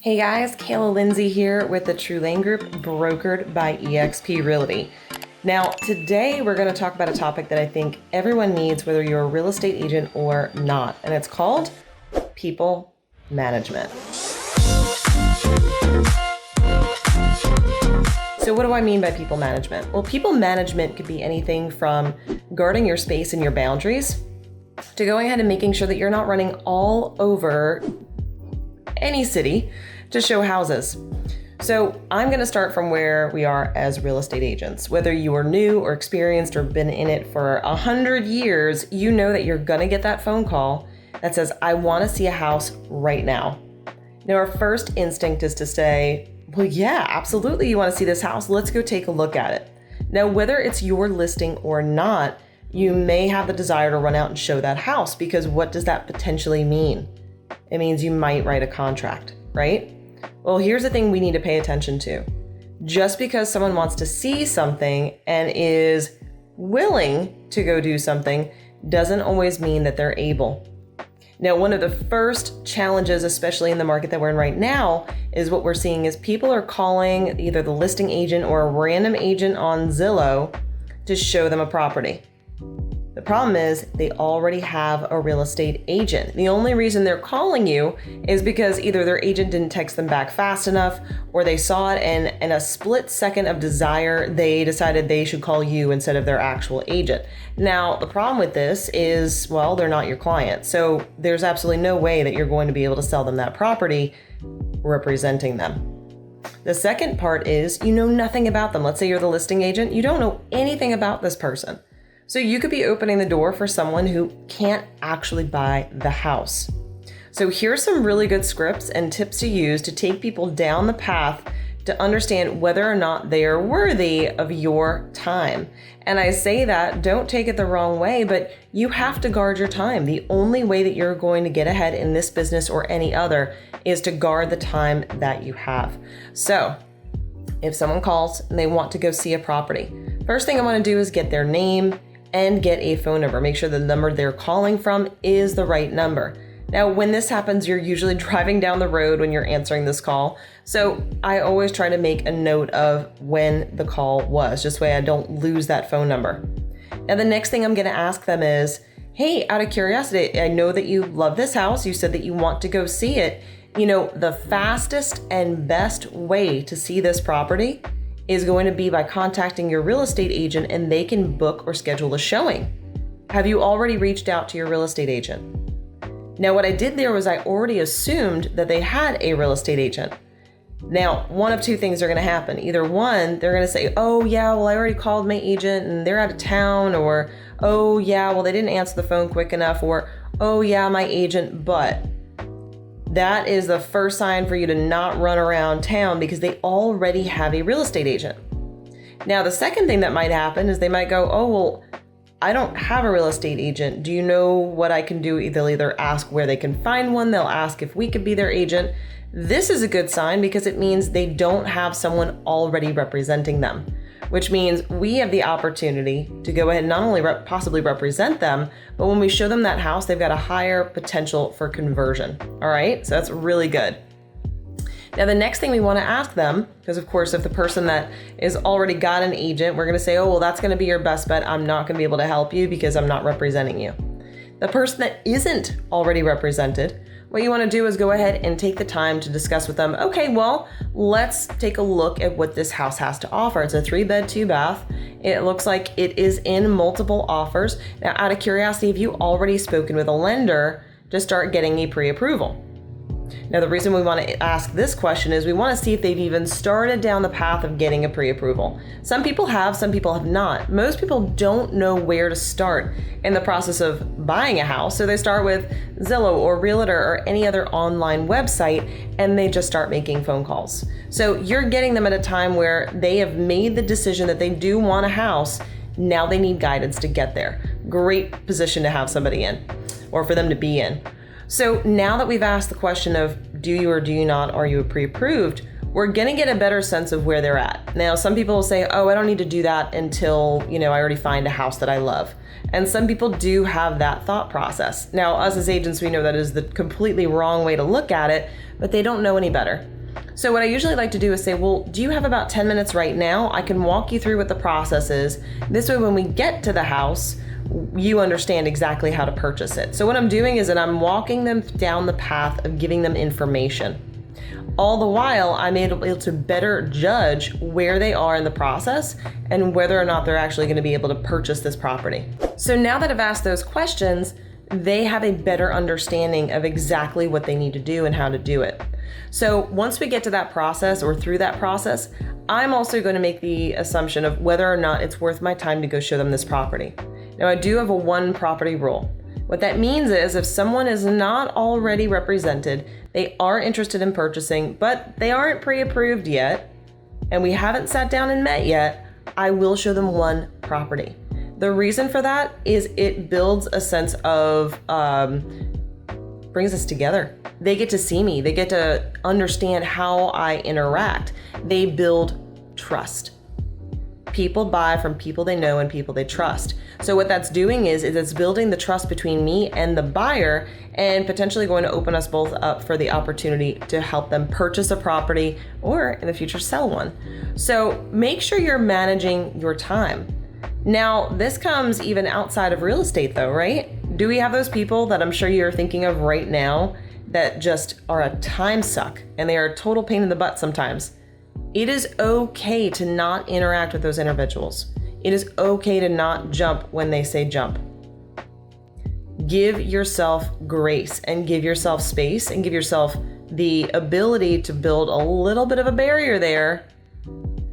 Hey guys, Kayla Lindsay here with the True Lane Group, brokered by eXp Realty. Now, today we're going to talk about a topic that I think everyone needs, whether you're a real estate agent or not, and it's called people management. So what do I mean by people management? Well, people management could be anything from guarding your space and your boundaries to going ahead and making sure that you're not running all over any city to show houses. So I'm going to start from where we are as real estate agents. Whether you are new or experienced or been in it for 100 years, you know that you're going to get that phone call that says, I want to see a house right now. Now, our first instinct is to say, well, yeah, absolutely. You want to see this house? Let's go take a look at it. Now, whether it's your listing or not, you may have the desire to run out and show that house, because what does that potentially mean? It means you might write a contract, right? Well, here's the thing we need to pay attention to. Just because someone wants to see something and is willing to go do something doesn't always mean that they're able. Now, one of the first challenges, especially in the market that we're in right now, is what we're seeing is people are calling either the listing agent or a random agent on Zillow to show them a property. The problem is they already have a real estate agent. The only reason they're calling you is because either their agent didn't text them back fast enough, or they saw it and in a split second of desire, they decided they should call you instead of their actual agent. Now, the problem with this is, well, they're not your client. So there's absolutely no way that you're going to be able to sell them that property representing them. The second part is you know nothing about them. Let's say you're the listing agent. You don't know anything about this person. So you could be opening the door for someone who can't actually buy the house. So here's some really good scripts and tips to use to take people down the path to understand whether or not they are worthy of your time. And I say that, don't take it the wrong way, but you have to guard your time. The only way that you're going to get ahead in this business or any other is to guard the time that you have. So if someone calls and they want to go see a property, first thing I want to do is get their name and get a phone number. Make sure the number they're calling from is the right number. Now, when this happens, you're usually driving down the road when you're answering this call. So I always try to make a note of when the call was, just so I don't lose that phone number. Now, the next thing I'm going to ask them is, hey, out of curiosity, I know that you love this house. You said that you want to go see it. You know, the fastest and best way to see this property is going to be by contacting your real estate agent, and they can book or schedule a showing. Have you already reached out to your real estate agent? Now, what I did there was I already assumed that they had a real estate agent. Now, one of two things are going to happen. Either one, they're going to say, oh yeah, well, I already called my agent and they're out of town, or, oh yeah, well, they didn't answer the phone quick enough, or, oh yeah, my agent, but. That is the first sign for you to not run around town, because they already have a real estate agent. Now, the second thing that might happen is they might go, oh, well, I don't have a real estate agent. Do you know what I can do? They'll either ask where they can find one. They'll ask if we could be their agent. This is a good sign because it means they don't have someone already representing them, which means we have the opportunity to go ahead and not only possibly represent them, but when we show them that house, they've got a higher potential for conversion. All right, so that's really good. Now, the next thing we want to ask them, because of course, if the person that is already got an agent, we're going to say, oh, well, that's going to be your best bet. I'm not going to be able to help you because I'm not representing you. The person that isn't already represented, what you want to do is go ahead and take the time to discuss with them, okay, well, let's take a look at what this house has to offer. It's a 3-bed, 2-bath. It looks like it is in multiple offers. Now, out of curiosity, have you already spoken with a lender to start getting a pre-approval? Now, the reason we want to ask this question is we want to see if they've even started down the path of getting a pre-approval. Some people have, some people have not. Most people don't know where to start in the process of buying a house. So they start with Zillow or Realtor or any other online website, and they just start making phone calls. So you're getting them at a time where they have made the decision that they do want a house. Now they need guidance to get there. Great position to have somebody in, or for them to be in. So now that we've asked the question of do you or do you not, are you pre-approved, we're gonna get a better sense of where they're at. Now, some people will say, oh, I don't need to do that until, I already find a house that I love. And some people do have that thought process. Now, us as agents, we know that is the completely wrong way to look at it, but they don't know any better. So what I usually like to do is say, well, do you have about 10 minutes right now? I can walk you through what the process is. This way, when we get to the house, you understand exactly how to purchase it. So what I'm doing is that I'm walking them down the path of giving them information. All the while, I'm able to better judge where they are in the process and whether or not they're actually going to be able to purchase this property. So now that I've asked those questions, they have a better understanding of exactly what they need to do and how to do it. So once we get to that process or through that process, I'm also going to make the assumption of whether or not it's worth my time to go show them this property. Now, I do have a one property rule. What that means is if someone is not already represented, they are interested in purchasing, but they aren't pre-approved yet, and we haven't sat down and met yet, I will show them one property. The reason for that is it builds a sense of, brings us together. They get to see me. They get to understand how I interact. They build trust. People buy from people they know and people they trust. So what that's doing is it's building the trust between me and the buyer and potentially going to open us both up for the opportunity to help them purchase a property or in the future sell one. So make sure you're managing your time. Now, this comes even outside of real estate though, right? Do we have those people that I'm sure you're thinking of right now that just are a time suck and they are a total pain in the butt sometimes? It is okay to not interact with those individuals. It is okay to not jump when they say jump. Give yourself grace and give yourself space and give yourself the ability to build a little bit of a barrier there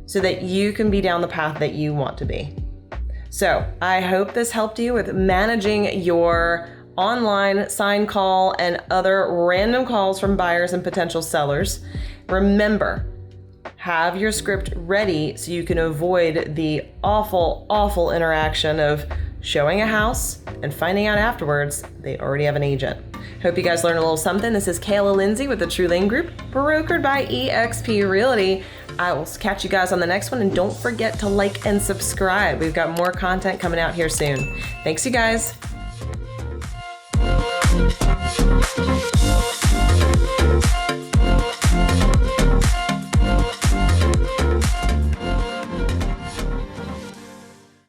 so that you can be down the path that you want to be. So I hope this helped you with managing your online sign call and other random calls from buyers and potential sellers. Remember, have your script ready so you can avoid the awful interaction of showing a house and finding out afterwards they already have an agent. Hope you guys learned a little something. This is Kayla Lindsay with the True Lane Group, brokered by eXp Realty. I will catch you guys on the next one, and don't forget to like and subscribe. We've got more content coming out here soon. Thanks, you guys.